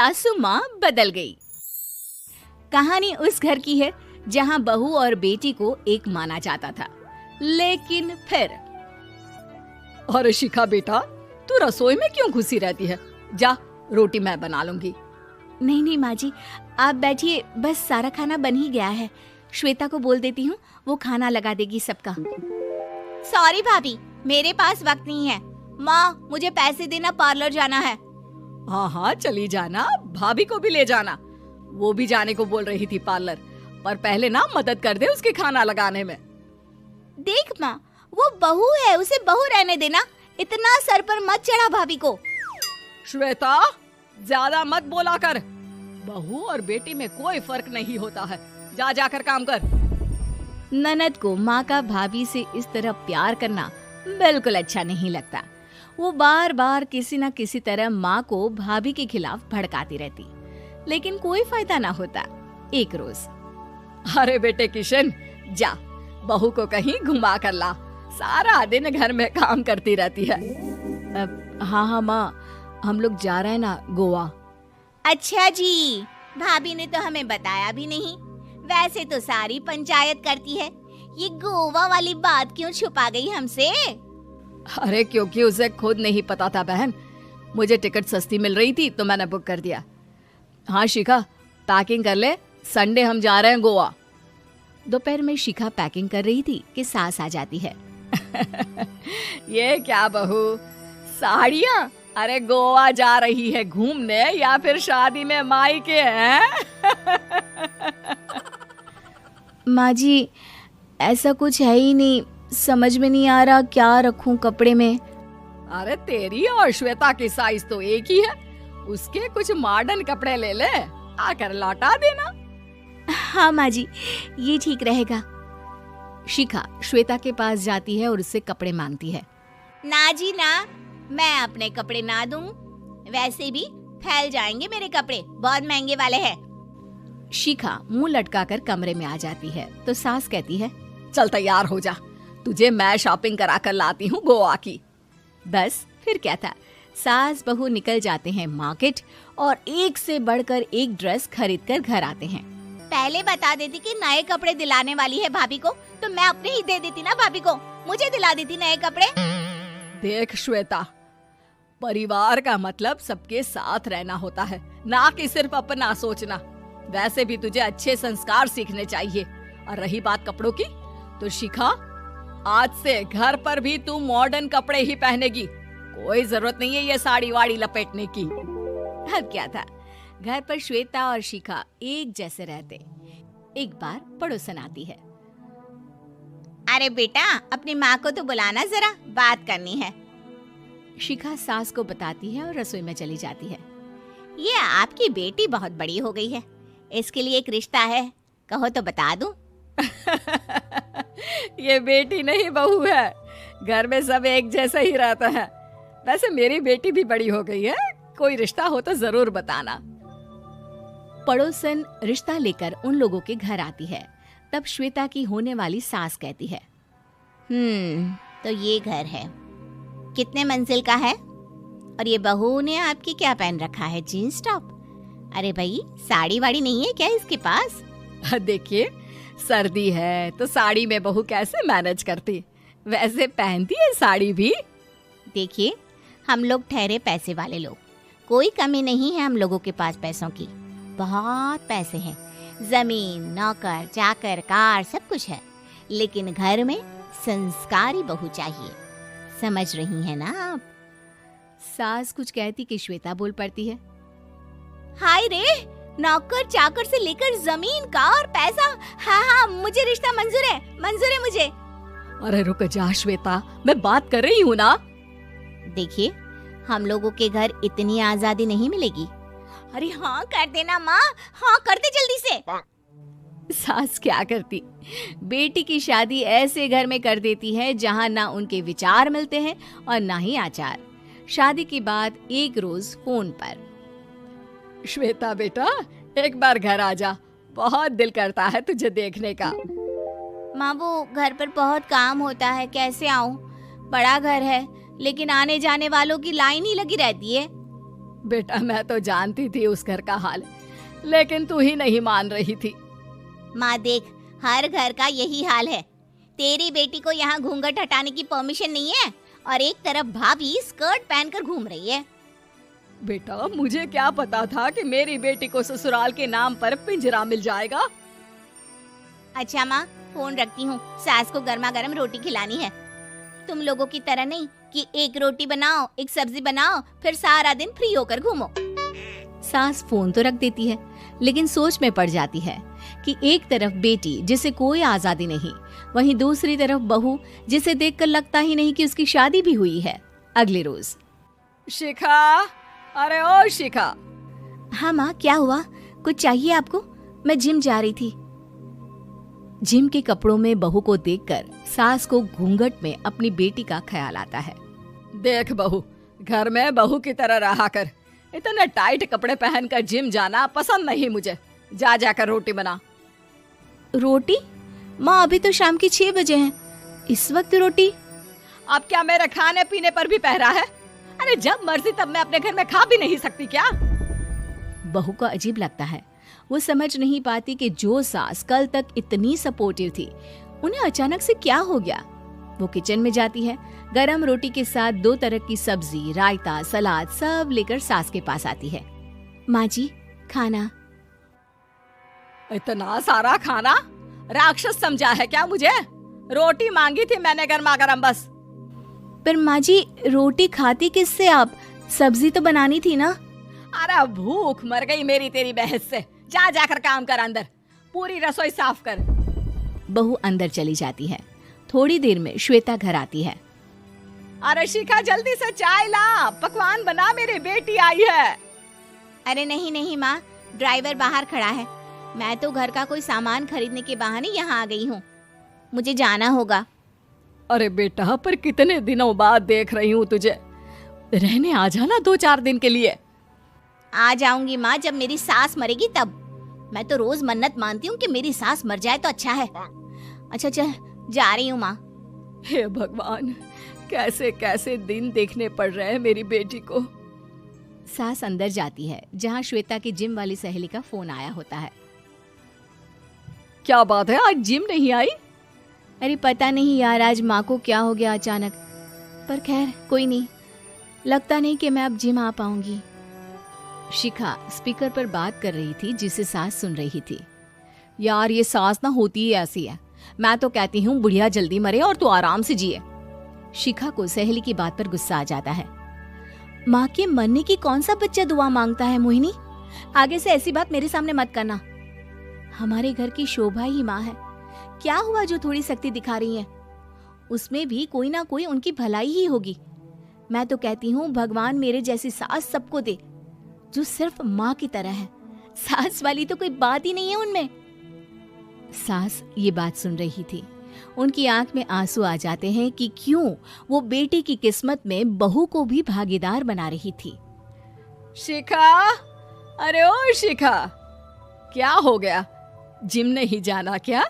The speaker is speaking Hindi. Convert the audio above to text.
सासू माँ बदल गई। कहानी उस घर की है जहाँ बहू और बेटी को एक माना जाता था, लेकिन फिर अरे शिखा बेटा, तू रसोई में क्यों घुसी रहती है? जा, रोटी मैं बना लूंगी। नहीं नहीं माँ जी, आप बैठिए, बस सारा खाना बन ही गया है। श्वेता को बोल देती हूँ, वो खाना लगा देगी सबका। सॉरी भाभी, मेरे पास वक्त नहीं है। माँ, मुझे पैसे देना, पार्लर जाना है। हाँ हाँ चली जाना, भाभी को भी ले जाना। वो भी जाने को बोल रही थी पार्लर, पर पहले ना मदद कर दे उसके खाना लगाने में। देख माँ, वो बहू है, उसे बहू रहने देना, इतना सर पर मत चढ़ा भाभी को। श्वेता, ज्यादा मत बोला कर। बहू और बेटी में कोई फर्क नहीं होता है। जा जाकर काम कर। ननद को माँ का भाभी से इस तरह प्यार करना बिल्कुल अच्छा नहीं लगता। वो बार बार किसी न किसी तरह माँ को भाभी के खिलाफ भड़काती रहती, लेकिन कोई फायदा ना होता। एक रोज, अरे बेटे किशन, जा बहू को कहीं घुमा कर ला, सारा दिन घर में काम करती रहती है। हाँ माँ, हम लोग जा रहे हैं ना गोवा। अच्छा जी, भाभी ने तो हमें बताया भी नहीं। वैसे तो सारी पंचायत करती है, ये गोवा वाली बात क्यों छुपा गई हमसे? अरे क्योंकि उसे खुद नहीं पता था बहन। मुझे टिकट सस्ती मिल रही थी तो मैंने बुक कर दिया। हाँ शिखा, पैकिंग कर ले, संडे हम जा रहे हैं गोवा। दोपहर में शिखा पैकिंग कर रही थी कि सास आ जाती है। ये क्या बहू, साड़ियाँ? अरे गोवा जा रही है घूमने या फिर शादी में मायके हैं? माँ जी, ऐसा कुछ है ही नहीं, समझ में नहीं आ रहा क्या रखूं कपड़े में। अरे तेरी और श्वेता की साइज तो एक ही है, उसके कुछ मॉडर्न कपड़े ले ले, आकर लौटा देना। हाँ माँ जी, ये ठीक रहेगा। शिखा श्वेता के पास जाती है और उससे कपड़े मांगती है। ना जी ना, मैं अपने कपड़े ना दूं, वैसे भी फैल जाएंगे मेरे कपड़े, बहुत महंगे वाले हैं। शिखा मुंह लटकाकर कमरे में आ जाती है तो सास कहती है, चल तैयार हो जा, तुझे मैं शॉपिंग करा कर लाती हूँ गोवा की। बस फिर क्या था, सास बहू निकल जाते हैं मार्केट और एक से बढ़कर एक ड्रेस खरीद कर घर आते हैं। पहले बता देती कि नए कपड़े दिलाने वाली है भाभी को, तो मैं अपने ही दे देती ना भाभी को, मुझे दिला देती नए कपड़े। देख श्वेता, परिवार का मतलब सबके साथ रहना होता है, ना कि सिर्फ अपना सोचना। वैसे भी तुझे अच्छे संस्कार सीखने चाहिए। और रही बात कपड़ों की, तो शिखा, आज से घर पर भी तू मॉडर्न कपड़े ही पहनेगी। कोई जरूरत नहीं है ये साड़ी वाड़ी लपेटने की। अब क्या था, घर पर श्वेता और शिखा एक जैसे रहते। एक बार पड़ोसन आती है। अरे बेटा, अपनी माँ को तो बुलाना जरा, बात करनी है। शिखा सास को बताती है और रसोई में चली जाती है। ये आपकी बेटी बहुत बड़ी हो गई है, इसके लिए एक रिश्ता है, कहो तो बता दूं। ये बेटी नहीं बहू है, घर में सब एक जैसा ही रहता है। वैसे मेरी बेटी भी बड़ी हो गई है, कोई रिश्ता हो तो जरूर बताना। पड़ोसन रिश्ता लेकर उन लोगों के घर आती है। तब श्वेता की होने वाली सास कहती है, तो ये घर है, कितने मंजिल का है? और ये बहू ने आपकी क्या पहन रखा है, जीन्स टॉप? अरे भाई, साड़ी वाड़ी नहीं है क्या इसके पास? देखिए, सर्दी है तो साड़ी में बहू कैसे मैनेज करती, वैसे पहनती है साड़ी भी। देखिए, हम लोग ठहरे पैसे वाले लोग, कोई कमी नहीं है हम लोगों के पास पैसों की, बहुत पैसे हैं, जमीन, नौकर चाकर, कार, सब कुछ है, लेकिन घर में संस्कारी बहू चाहिए। समझ रही हैं ना आप? सास कुछ कहती कि श्वेता बोल पड़ती है, हाय रे, नौकर चाकर से लेकर जमीन, कार, पैसा, हाँ हाँ, मुझे रिश्ता मंजूर है, मंजूर है मुझे। अरे रुक जा श्वेता, मैं बात कर रही हूँ ना। देखिए, हम लोगों के घर इतनी आजादी नहीं मिलेगी। अरे हाँ कर देना माँ, हाँ कर दे जल्दी से। सास क्या करती, बेटी की शादी ऐसे घर में कर देती है जहाँ ना उनके विचार मिलते हैं और ना ही आचार। शादी के बाद एक रोज फोन पर, श्वेता बेटा, एक बार घर आ जा, बहुत दिल करता है तुझे देखने का। माँ, वो घर पर बहुत काम होता है, कैसे आऊँ? बड़ा घर है, लेकिन आने जाने वालों की लाइन ही लगी रहती है। बेटा मैं तो जानती थी उस घर का हाल, लेकिन तू ही नहीं मान रही थी। माँ देख, हर घर का यही हाल है। तेरी बेटी को यहाँ घूंघट हटाने की परमिशन नहीं है और एक तरफ भाभी स्कर्ट पहनकर घूम रही है। बेटा मुझे क्या पता था कि मेरी बेटी को ससुराल के नाम पर पिंजरा मिल जाएगा। अच्छा माँ, फोन रखती हूँ, सास को गर्मा गर्म रोटी खिलानी है। तुम लोगों की तरह नहीं कि एक रोटी बनाओ, एक सब्जी बनाओ, फिर सारा दिन फ्री होकर घूमो। सास फोन तो रख देती है, लेकिन सोच में पड़ जाती है कि एक तरफ बेटी जिसे कोई आजादी नहीं, वहीं दूसरी तरफ बहू जिसे देखकर लगता ही नहीं कि उसकी शादी भी हुई है। अगले रोज। शिखा, अरे ओ शिखा। हाँ माँ, क्या हुआ? कुछ चाहिए आपको? मैं जिम जा रही थी। जिम के कपड़ों में बहू को देखकर सास को घूंघट में अपनी बेटी का ख्याल आता है। देख बहू, घर में बहू की तरह रहा कर। इतने टाइट कपड़े पहनकर जिम जाना पसंद नहीं मुझे। जा जाकर रोटी बना। रोटी? माँ अभी तो शाम की 6 बजे हैं, इस वक्त रोटी? अब क्या मेरे खाने पीने पर भी पहरा है? अरे जब मर्जी तब मैं अपने घर में खा भी नहीं सकती क्या? बहू को अजीब लगता है। वो समझ नहीं पाती कि जो सास कल तक इतनी सपोर्टिव थी, उन्हें अचानक से क्या हो गया। वो किचन में जाती है, गरम रोटी के साथ 2 तरह की सब्जी, रायता, सलाद सब लेकर सास के पास आती है। माँ जी, खाना। इतना सारा खाना? राक्षस समझा है क्या मुझे? रोटी मांगी थी मैंने गर्मा गर्म बस। पर माँ जी, रोटी खाती किससे आप? सब्जी तो बनानी थी ना। अरे भूख मर गई मेरी तेरी बहस से। जा जाकर काम कर, अंदर पूरी रसोई साफ कर। बहू अंदर चली जाती है। थोड़ी देर में श्वेता घर आती है। अरे शिखा, जल्दी से चाय ला, पकवान बना, मेरी बेटी आई है। अरे नहीं नहीं माँ, ड्राइवर बाहर खड़ा है। मैं तो घर का कोई सामान खरीदने के बहाने यहाँ आ गई हूँ, मुझे जाना होगा। अरे बेटा, पर कितने दिनों बाद देख रही हूँ तुझे, रहने आ जाना 2-4 दिन के लिए। आ जाऊंगी माँ, जब मेरी सास मरेगी तब। मैं तो रोज मन्नत मानती हूँ कि मेरी सास मर जाए तो अच्छा है। अच्छा चल, जा रही हूँ माँ। हे भगवान, कैसे कैसे दिन देखने पड़ रहे हैं मेरी बेटी को। सास अंदर जाती है, जहाँ श्वेता की जिम वाली सहेली का फोन आया होता है। क्या बात है, आज जिम नहीं आई? अरे पता नहीं यार, आज माँ को क्या हो गया अचानक। पर खैर कोई नहीं, लगता नहीं कि मैं अब जिम आ पाऊंगी। शिखा स्पीकर पर बात कर रही थी, जिसे सास सुन रही थी। यार ये सास ना होती ही ऐसी है। मैं तो कहती हूँ बुढ़िया जल्दी मरे और तू आराम से जिए। शिखा को सहेली की बात पर गुस्सा आ जाता है। माँ के मरने की कौन सा बच्चा दुआ मांगता है मोहिनी? आगे से ऐसी बात मेरे सामने मत करना। हमारे घर की शोभा ही माँ है। क्या हुआ जो थोड़ी सख्ती दिखा रही है? उसमें भी कोई ना कोई उनकी भलाई ही होगी। मैं तो कहती हूँ भगवान मेरे जैसी सास सबको दे, जो सिर्फ माँ की तरह है। सास वाली तो कोई बात ही नहीं है उनमें। सास ये बात सुन रही थी। उनकी आंख में आंसू आ जाते हैं कि क्यों वो बेटी की किस्मत में बहू को भी भागीदार बना रही थी। शिखा, अरे ओ शिखा, क्या हो गया? जिम नहीं जाना क्या?